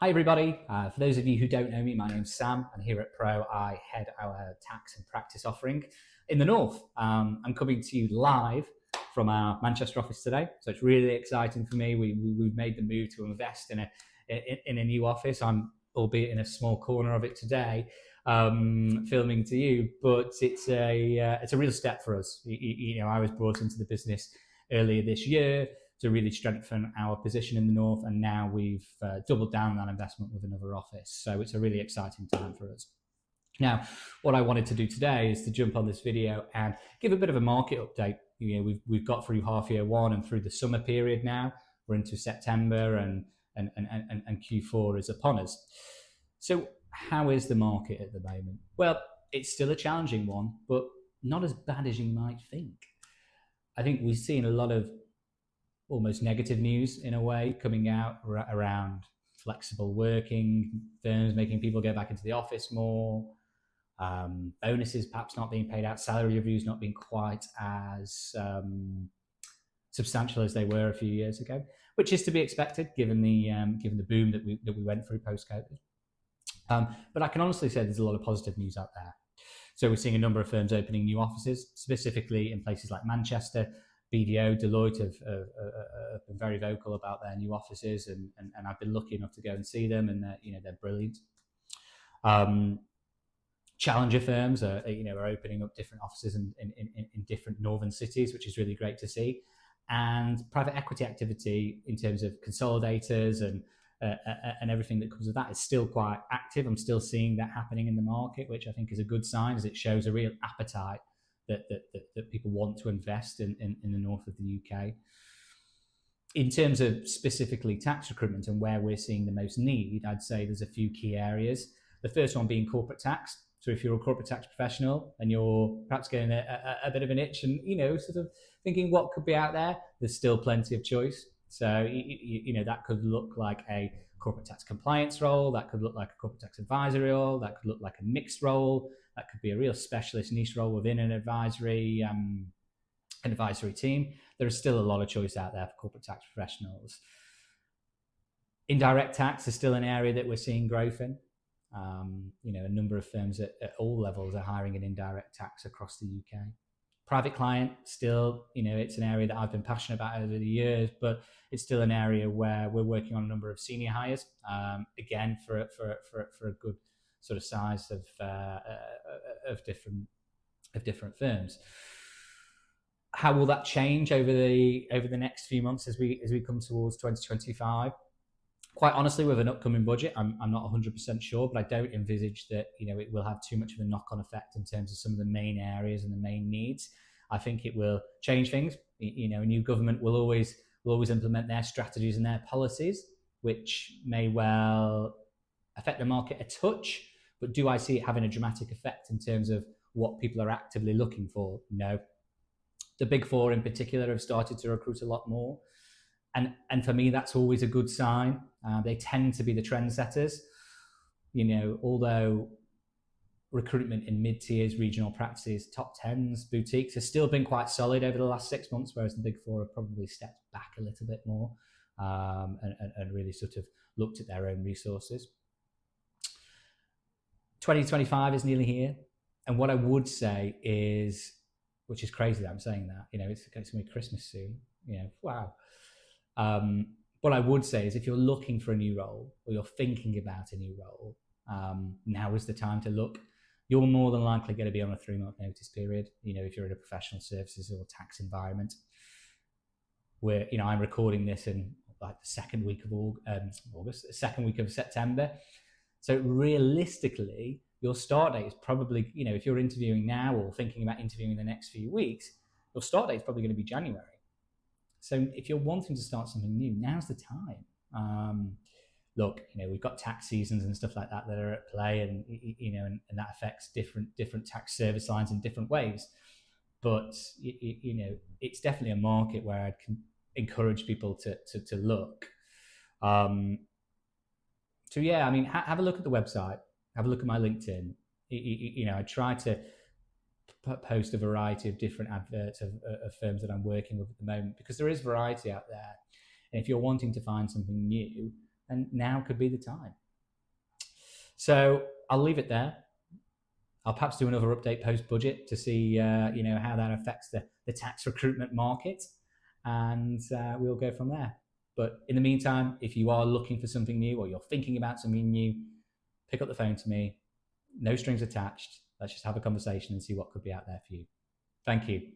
Hi everybody, for those of you who don't know me, my name's Sam, and here at Pro I head our tax and practice offering in the North. I'm coming to you live from our Manchester office today, so it's really exciting for me. We've made the move to invest in a new office. I'm albeit in a small corner of it today, filming to you, but it's a real step for us. I was brought into the business earlier this year to really strengthen our position in the North, and now we've doubled down on that investment with another office. So it's a really exciting time for us. Now, what I wanted to do today is to jump on this video and give a bit of a market update. We've got through half year one and through the summer period now. We're into September and Q4 is upon us. So how is the market at the moment? Well, it's still a challenging one, but not as bad as you might think. I think we've seen a lot of almost negative news in a way coming out around flexible working, firms making people go back into the office more, bonuses perhaps not being paid out, salary reviews not being quite as substantial as they were a few years ago, which is to be expected given the boom that we went through post-COVID. But I can honestly say there's a lot of positive news out there. So we're seeing a number of firms opening new offices, specifically in places like Manchester. BDO, Deloitte have been very vocal about their new offices, and I've been lucky enough to go and see them, and they're brilliant. Challenger firms are opening up different offices in different northern cities, which is really great to see. And private equity activity in terms of consolidators and everything that comes with that is still quite active. I'm still seeing that happening in the market, which I think is a good sign, as it shows a real appetite that people want to invest in the north of the UK. In terms of specifically tax recruitment and where we're seeing the most need, I'd say there's a few key areas. The first one being corporate tax. So if you're a corporate tax professional and you're perhaps getting a bit of an itch and, sort of thinking what could be out there, there's still plenty of choice. So, that could look like a corporate tax compliance role, that could look like a corporate tax advisory role, that could look like a mixed role, that could be a real specialist niche role within an advisory team. There is still a lot of choice out there for corporate tax professionals. Indirect tax is still an area that we're seeing growth in. A number of firms at all levels are hiring in indirect tax across the UK. Private client, still, it's an area that I've been passionate about over the years, but it's still an area where we're working on a number of senior hires, again, for a good sort of size of different firms. How will that change over the next few months as we come towards 2025? Quite honestly, with an upcoming budget, I'm not 100% sure, but I don't envisage that it will have too much of a knock-on effect in terms of some of the main areas and the main needs. I think it will change things. A new government will always implement their strategies and their policies, which may well affect the market a touch. But do I see it having a dramatic effect in terms of what people are actively looking for? No. The Big Four in particular have started to recruit a lot more. And for me, that's always a good sign. They tend to be the trendsetters. Although recruitment in mid-tiers, regional practices, top 10s, boutiques has still been quite solid over the last 6 months, whereas the Big Four have probably stepped back a little bit more and really sort of looked at their own resources. 2025 is nearly here. And what I would say is, which is crazy that I'm saying that, it's going to be Christmas soon. Wow. What I would say is if you're looking for a new role or you're thinking about a new role, now is the time to look. You're more than likely going to be on a 3-month notice period, if you're in a professional services or tax environment. Where, I'm recording this in like the second week of August, the second week of September. So realistically, your start date is probably, if you're interviewing now or thinking about interviewing in the next few weeks, your start date is probably going to be January. So if you're wanting to start something new, now's the time. Look, we've got tax seasons and stuff like that are at play, and and that affects different tax service lines in different ways. But it's definitely a market where I'd encourage people to look. So yeah, have a look at the website, have a look at my LinkedIn. I try to post a variety of different adverts of firms that I'm working with at the moment, because there is variety out there. And if you're wanting to find something new, then now could be the time. So I'll leave it there. I'll perhaps do another update post-budget to see how that affects the tax recruitment market, and we'll go from there. But in the meantime, if you are looking for something new or you're thinking about something new, pick up the phone to me. No strings attached. Let's just have a conversation and see what could be out there for you. Thank you.